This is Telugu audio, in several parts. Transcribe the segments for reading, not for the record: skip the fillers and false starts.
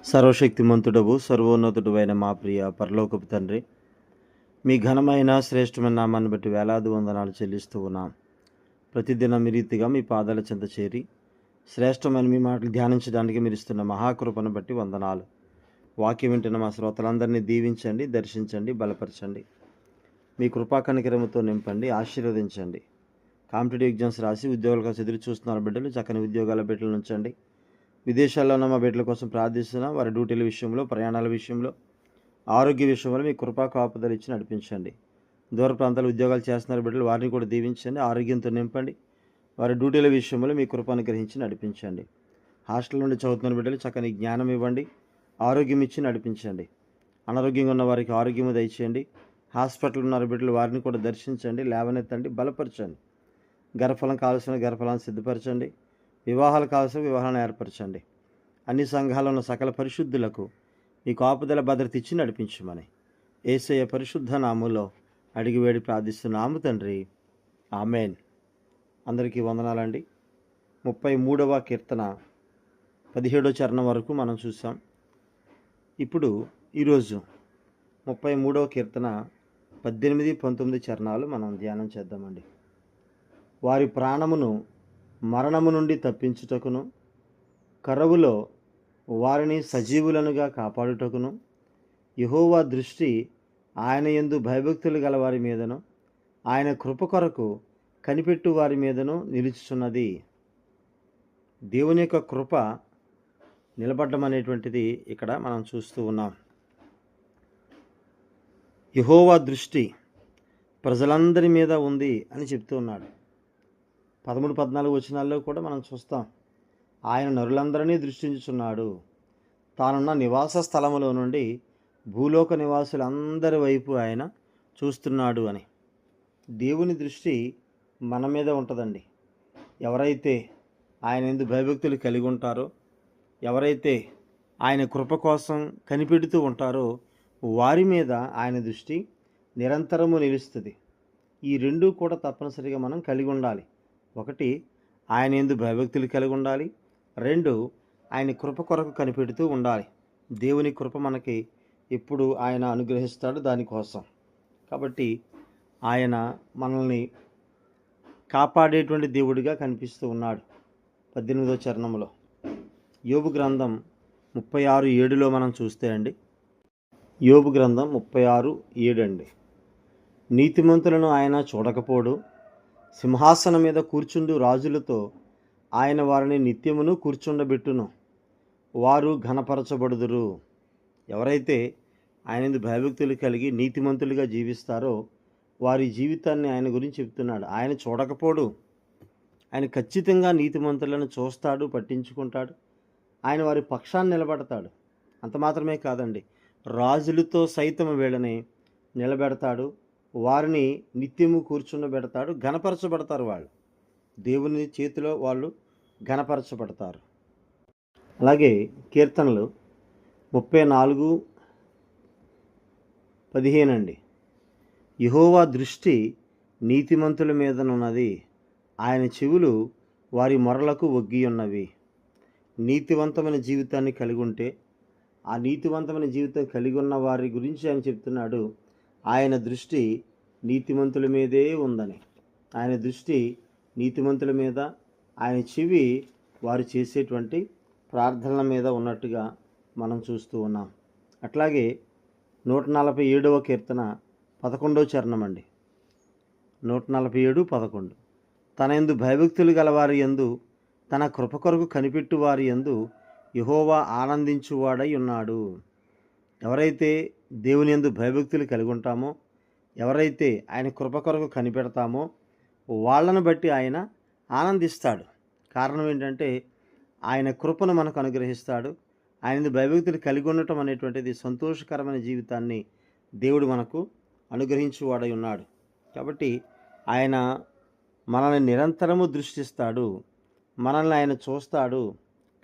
సర్వశక్తిమంతుడవు సర్వోన్నతుడు అయిన మా ప్రియ పరలోకపు తండ్రి, మీ ఘనమైన శ్రేష్టమైన నామాన్ని బట్టి వేలాది వందనాలు చెల్లిస్తూ ఉన్నాం. ప్రతిదినం మీ రీతిగా మీ పాదాల చెంత చేరి శ్రేష్టమైన మీ మాటలు ధ్యానించడానికి మీరు ఇస్తున్న మహాకృపను బట్టి వందనాలు. వాక్యం వింటున్న మా శ్రోతలందరినీ దీవించండి, దర్శించండి, బలపరచండి. మీ కృపా కనికరముతో నింపండి, ఆశీర్వదించండి. కాంపిటేటివ్ ఎగ్జామ్స్ రాసి ఉద్యోగాల కోసం ఎదురు చూస్తున్న బిడ్డలు చక్కని ఉద్యోగాల బిడ్డలు ఉంచండి. విదేశాల్లో ఉన్న మా బిడ్డల కోసం ప్రార్థిస్తున్నాం. వారి డ్యూటీల విషయంలో, ప్రయాణాల విషయంలో, ఆరోగ్య విషయంలో మీ కృపా కాపుదల ఇచ్చి నడిపించండి. దూర ప్రాంతాలు ఉద్యోగాలు చేస్తున్న బిడ్డలు వారిని కూడా దీవించండి, ఆరోగ్యంతో నింపండి. వారి డ్యూటీల విషయంలో మీ కృపను గ్రహించి నడిపించండి. హాస్టల్ నుండి చదువుతున్న బిడ్డలు చక్కని జ్ఞానం ఇవ్వండి, ఆరోగ్యం ఇచ్చి నడిపించండి. అనారోగ్యంగా ఉన్న వారికి ఆరోగ్యము దయచేయండి. హాస్పిటల్ ఉన్న బిడ్డలు వారిని కూడా దర్శించండి, లేవనెత్తండి, బలపరచండి. గర్భఫలం కావాల్సిన గర్భఫలాన్ని సిద్ధపరచండి. వివాహాలు కావాల్సిన వివాహాలను ఏర్పరచండి. అన్ని సంఘాల్లో ఉన్న సకల పరిశుద్ధులకు మీ కాపుదల భద్రత ఇచ్చి నడిపించమని యేసయ్య పరిశుద్ధ నామంలో అడిగి వేడి ప్రార్థిస్తున్నాము తండ్రి, ఆమెన్. అందరికీ వందనాలండి. 33వ కీర్తన 17వ చరణం వరకు మనం చూసాం. ఇప్పుడు ఈరోజు 33వ కీర్తన 18, 19 చరణాలు మనం ధ్యానం చేద్దామండి. వారి ప్రాణమును మరణము నుండి తప్పించుటకును, కరువులో వారిని సజీవులనుగా కాపాడుటకును, యెహోవా దృష్టి ఆయన యందు భయభక్తులు గల వారి మీదను, ఆయన కృప కొరకు కనిపెట్టు వారి మీదను నిలుచుచున్నది. దేవుని యొక్క కృప నిలబడ్డం అనేటువంటిది ఇక్కడ మనం చూస్తూ ఉన్నాం. యెహోవా దృష్టి ప్రజలందరి మీద ఉంది అని చెప్తూ ఉన్నాడు. 13, 14 వచనాల్లో కూడా మనం చూస్తాం. ఆయన నరులందరినీ దృష్టించుచున్నాడు. తానున్న నివాస స్థలములో నుండి భూలోక నివాసులందరి వైపు ఆయన చూస్తున్నాడు అని. దేవుని దృష్టి మన మీద ఉంటుందండి. ఎవరైతే ఆయన యందు భయభక్తులు కలిగి ఉంటారో, ఎవరైతే ఆయన కృప కోసం కనిపెడుతూ ఉంటారో వారి మీద ఆయన దృష్టి నిరంతరము నిలుస్తుంది. ఈ రెండూ కూడా తప్పనిసరిగా మనం కలిగి ఉండాలి. ఒకటి, ఆయన యందు భయభక్తులు కలిగి ఉండాలి. 2, ఆయన కృప కొరకు కనిపెడుతూ ఉండాలి. దేవుని కృప మనకి ఎప్పుడు ఆయన అనుగ్రహిస్తాడు దానికోసం. కాబట్టి ఆయన మనల్ని కాపాడేటువంటి దేవుడిగా కనిపిస్తూ ఉన్నాడు. 18వ చరణంలో యోబు గ్రంథం 36:7లో మనం చూస్తే అండి, యోబు గ్రంథం 36:7 అండి. నీతిమంతులను ఆయన చూడకపోడు, సింహాసనం మీద కూర్చుండు రాజులతో ఆయన వారిని నిత్యమును కూర్చుండబెట్టును, వారు ఘనపరచబడుదురు. ఎవరైతే ఆయన భయభక్తులు కలిగి నీతిమంతులుగా జీవిస్తారో వారి జీవితాన్ని ఆయన గురించి చెప్తున్నాడు. ఆయన చూడకపోడు, ఆయన ఖచ్చితంగా నీతిమంతులను చూస్తాడు, పట్టించుకుంటాడు. ఆయన వారి పక్షాన్ని నిలబడతాడు. అంత మాత్రమే కాదండి, రాజులతో సైతం వీళ్ళని నిలబెడతాడు, వారిని నిత్యము కూర్చుండబెడతాడు, ఘనపరచబడతారు. వాళ్ళు దేవుని చేతిలో వాళ్ళు ఘనపరచబడతారు. అలాగే కీర్తనలు 34:15 అండి. యెహోవా దృష్టి నీతిమంతుల మీదనున్నది, ఆయన చెవులు వారి మొరలకు ఒగ్గి ఉన్నవి. నీతివంతమైన జీవితాన్ని కలిగి ఉంటే, ఆ నీతివంతమైన జీవితం కలిగి ఉన్న వారి గురించి ఆయన చెప్తున్నాడు. ఆయన దృష్టి నీతిమంతుల మీదే ఉందని. ఆయన దృష్టి నీతిమంతుల మీద, ఆయన చెవి వారు చేసేటువంటి ప్రార్థనల మీద ఉన్నట్టుగా మనం చూస్తూ ఉన్నాం. అట్లాగే 147వ కీర్తన 11వ చరణం అండి. 147:11 తన యందు భయభక్తులు గలవారి యందు, తన కృప కొరకు కనిపెట్టు వారి యందు యెహోవా ఆనందించువాడై ఉన్నాడు. ఎవరైతే దేవుని యందు భయభక్తులు కలిగి ఉంటామో, ఎవరైతే ఆయన కృప కొరకు కనిపెడతామో వాళ్ళను బట్టి ఆయన ఆనందిస్తాడు. కారణం ఏంటంటే ఆయన కృపను మనకు అనుగ్రహిస్తాడు. ఆయన భయభక్తులు కలిగి ఉండటం అనేటువంటిది సంతోషకరమైన జీవితాన్ని దేవుడు మనకు అనుగ్రహించువాడై ఉన్నాడు. కాబట్టి ఆయన మనల్ని నిరంతరము దృష్టిస్తాడు, మనల్ని ఆయన చూస్తాడు,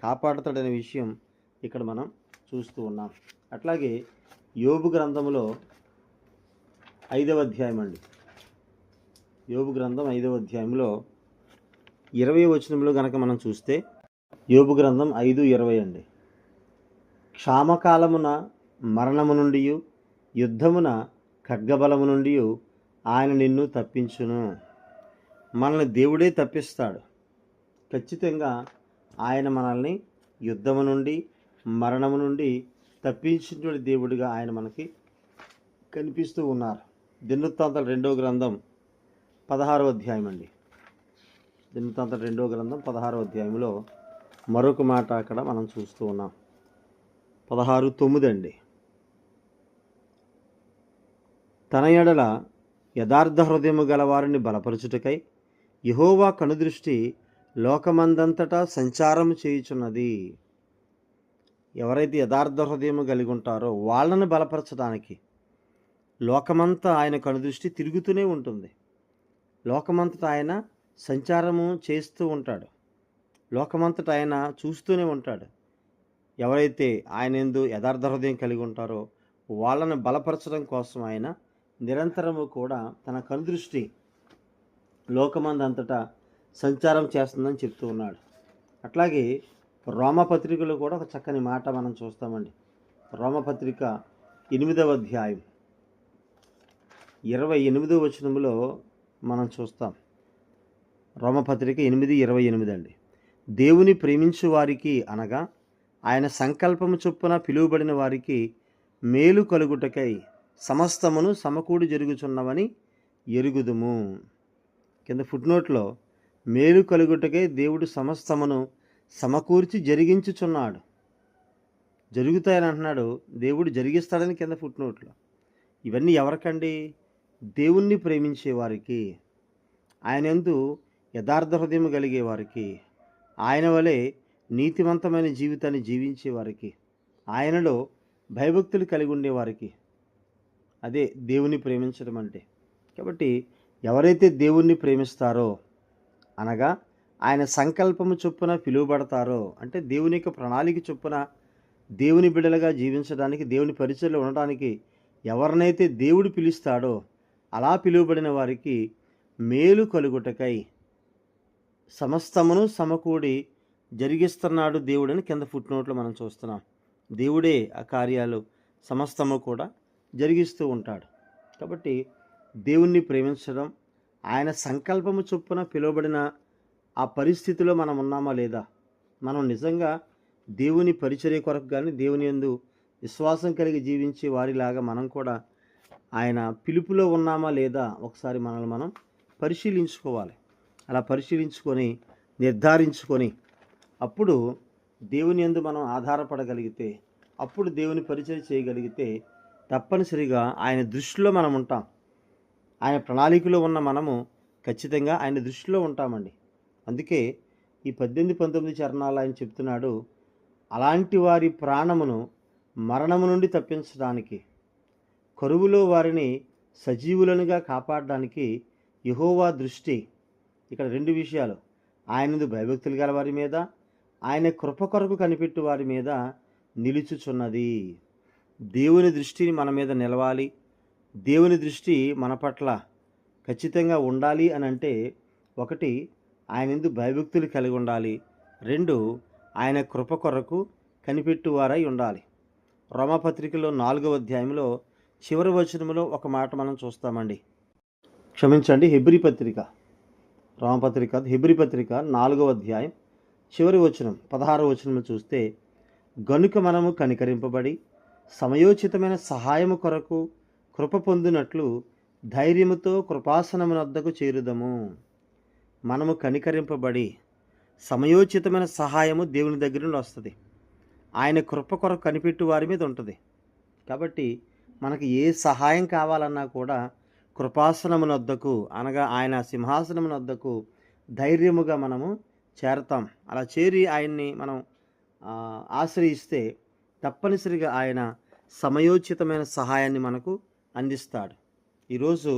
కాపాడుతాడనే విషయం ఇక్కడ మనం చూస్తూ ఉన్నాం. అట్లాగే యోబు గ్రంథంలో 5వ అధ్యాయం అండి. యోబు గ్రంథం 5వ అధ్యాయంలో 20వ వచనంలో గనక మనం చూస్తే, యోబు గ్రంథం 5:20 అండి. క్షామకాలమున మరణము నుండి, యుద్ధమున ఖడ్గబలము నుండి ఆయన నిన్ను తప్పించును. మనల్ని దేవుడే తప్పిస్తాడు. ఖచ్చితంగా ఆయన మనల్ని యుద్ధము నుండి, మరణము నుండి తప్పించినటువంటి దేవుడిగా ఆయన మనకి కనిపిస్తూ ఉన్నారు. దినవృత్తాంతాల 2వ గ్రంథం 16వ అధ్యాయం అండి. దినవృత్తాంతాల 2వ గ్రంథం 16వ అధ్యాయంలో మరొక మాట అక్కడ మనం చూస్తూ ఉన్నాం. 16:9 అండి. తన ఎడల యథార్థ హృదయము గలవారిని బలపరచుటకై యెహోవా కనుదృష్టి లోకమందంతటా సంచారము చేయుచున్నది. ఎవరైతే యథార్థ హృదయము కలిగి ఉంటారో వాళ్ళని బలపరచడానికి లోకమంతా ఆయన కనుదృష్టి తిరుగుతూనే ఉంటుంది. లోకమంతటా ఆయన సంచారము చేస్తూ ఉంటాడు. లోకమంతటా ఆయన చూస్తూనే ఉంటాడు. ఎవరైతే ఆయన యందు యథార్థ హృదయం కలిగి ఉంటారో వాళ్ళని బలపరచడం కోసం ఆయన నిరంతరము కూడా తన కనుదృష్టి లోకమందంతటా సంచారం చేస్తుందని చెప్తూ ఉన్నాడు. అట్లాగే రోమపత్రికలో కూడా ఒక చక్కని మాట మనం చూస్తామండి. రోమపత్రిక 8వ అధ్యాయం 28వ వచనములో మనం చూస్తాం. రోమపత్రిక 8:28 అండి. దేవుని ప్రేమించు వారికి అనగా ఆయన సంకల్పము చొప్పున పిలువబడిన వారికి మేలు కలుగుటకై సమస్తమును సమకూడి జరుగుచున్నవని ఎరుగుదుము. కింద ఫుట్నోట్లో మేలు కలుగుటకై దేవుడు సమస్తమును సమకూర్చి జరిగించుచున్నాడు. జరుగుతాయని అంటున్నాడు, దేవుడు జరిగిస్తాడని కింద ఫుట్నోట్లో. ఇవన్నీ ఎవరికండి? దేవుణ్ణి ప్రేమించే వారికి, ఆయన యందు యథార్థ హృదయం కలిగే వారికి, ఆయన వలె నీతివంతమైన జీవితాన్ని జీవించే వారికి, ఆయనలో భయభక్తులు కలిగి ఉండేవారికి. అదే దేవుని ప్రేమించడం అంటే. కాబట్టి ఎవరైతే దేవుణ్ణి ప్రేమిస్తారో అనగా ఆయన సంకల్పము చొప్పున పిలువబడతారో, అంటే దేవుని యొక్క ప్రణాళిక చొప్పున దేవుని బిడ్డలుగా జీవించడానికి, దేవుని పరిచయలో ఉండడానికి ఎవరినైతే దేవుడు పిలుస్తాడో అలా పిలువబడిన వారికి మేలు కలుగుటకై సమస్తమును సమకూడి జరిగిస్తున్నాడు దేవుడని కింద ఫుట్నోట్లో మనం చూస్తున్నాం. దేవుడే ఆ కార్యాలు సమస్తము కూడా జరిగిస్తూ ఉంటాడు. కాబట్టి దేవుణ్ణి ప్రేమించడం, ఆయన సంకల్పము చొప్పున పిలువబడిన ఆ పరిస్థితిలో మనం ఉన్నామా లేదా, మనం నిజంగా దేవుని పరిచర్య కొరకు కానీ దేవుని యందు విశ్వాసం కలిగి జీవించే వారిలాగా మనం కూడా ఆయన పిలుపులో ఉన్నామా లేదా ఒకసారి మనల్ని మనం పరిశీలించుకోవాలి. అలా పరిశీలించుకొని నిర్ధారించుకొని అప్పుడు దేవుని యందు మనం ఆధారపడగలిగితే, అప్పుడు దేవుని పరిచయం చేయగలిగితే తప్పనిసరిగా ఆయన దృష్టిలో మనం ఉంటాం. ఆయన ప్రణాళికలో ఉన్న మనము ఖచ్చితంగా ఆయన దృష్టిలో ఉంటామండి. అందుకే ఈ 18-19 చరణాలు ఆయన చెప్తున్నాడు, అలాంటి వారి ప్రాణమును మరణము నుండి తప్పించడానికి, కరువులో వారిని సజీవులనుగా కాపాడడానికి యెహోవా దృష్టి. ఇక్కడ 2 విషయాలు, ఆయనందు భయభక్తులు గల వారి మీద, ఆయన కృప కొరకు కనిపెట్టు వారి మీద నిలుచుచున్నది. దేవుని దృష్టిని మన మీద నిలవాలి, దేవుని దృష్టి మన పట్ల ఖచ్చితంగా ఉండాలి అని అంటే, 1 ఆయనందు భయభక్తులు కలిగి ఉండాలి, 2 ఆయన కృప కొరకు కనిపెట్టువారై ఉండాలి. రోమపత్రికలో 4వ అధ్యాయంలో చివరి వచనంలో ఒక మాట మనం చూస్తామండి. క్షమించండి, హెబ్రీ పత్రిక, రోమపత్రిక హెబ్రీ పత్రిక 4వ అధ్యాయం చివరి వచనం 16వ వచనం చూస్తే, గనుక మనము కనికరింపబడి సమయోచితమైన సహాయము కొరకు కృప పొందినట్లు ధైర్యముతో కృపాసనమునొద్దకు చేరుదము. మనము కనికరింపబడి సమయోచితమైన సహాయము దేవుని దగ్గర నుండి వస్తుంది. ఆయన కృప కొరకు కనిపెట్టు వారి మీద ఉంటుంది. కాబట్టి మనకి ఏ సహాయం కావాలన్నా కూడా కృపాసనమునొద్దకు అనగా ఆయన సింహాసనమునొద్దకు ధైర్యముగా మనము చేరతాం. అలా చేరి ఆయన్ని మనం ఆశ్రయిస్తే తప్పనిసరిగా ఆయన సమయోచితమైన సహాయాన్ని మనకు అందిస్తాడు. ఈరోజు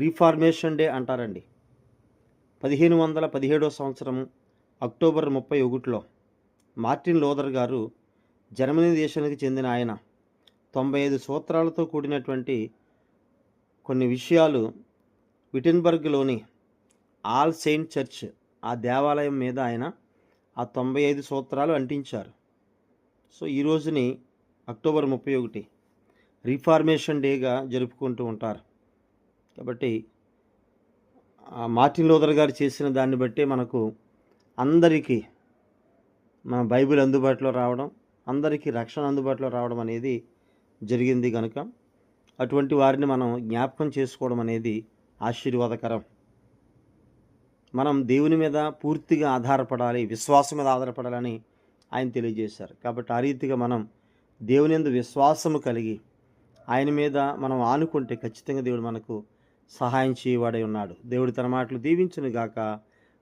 రీఫార్మేషన్ డే అంటారండి. 1517వ సంవత్సరం అక్టోబర్ 31లో మార్టిన్ లూథర్ గారు, జర్మనీ దేశానికి చెందిన ఆయన, 95 సూత్రాలతో కూడినటువంటి కొన్ని విషయాలు విటెన్బర్గ్లోని ఆల్ సెయింట్ చర్చ్ ఆ దేవాలయం మీద ఆయన ఆ 95 సూత్రాలు అంటించారు. సో ఈ రోజుని అక్టోబర్ 31 రిఫార్మేషన్ డేగా జరుపుకుంటూ ఉంటారు. కాబట్టి మార్టిన్ లూథర్ గారు చేసిన దాన్ని బట్టే మనకు అందరికీ మన బైబిల్ అందుబాటులో రావడం, అందరికీ రక్షణ అందుబాటులో రావడం అనేది జరిగింది కనుక అటువంటి వారిని మనం జ్ఞాపకం చేసుకోవడం అనేది ఆశీర్వాదకరం. మనం దేవుని మీద పూర్తిగా ఆధారపడాలి, విశ్వాసం మీద ఆధారపడాలని ఆయన తెలియజేశారు. కాబట్టి ఆ రీతిగా మనం దేవుని యందు విశ్వాసము కలిగి ఆయన మీద మనం ఆనుకుంటే ఖచ్చితంగా దేవుడు మనకు సహాయం చేయవాడై ఉన్నాడు. దేవుడు తన మాటలు దీవించును గాక.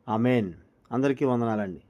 ఆమేన్. అందరికీ వందనాలండి.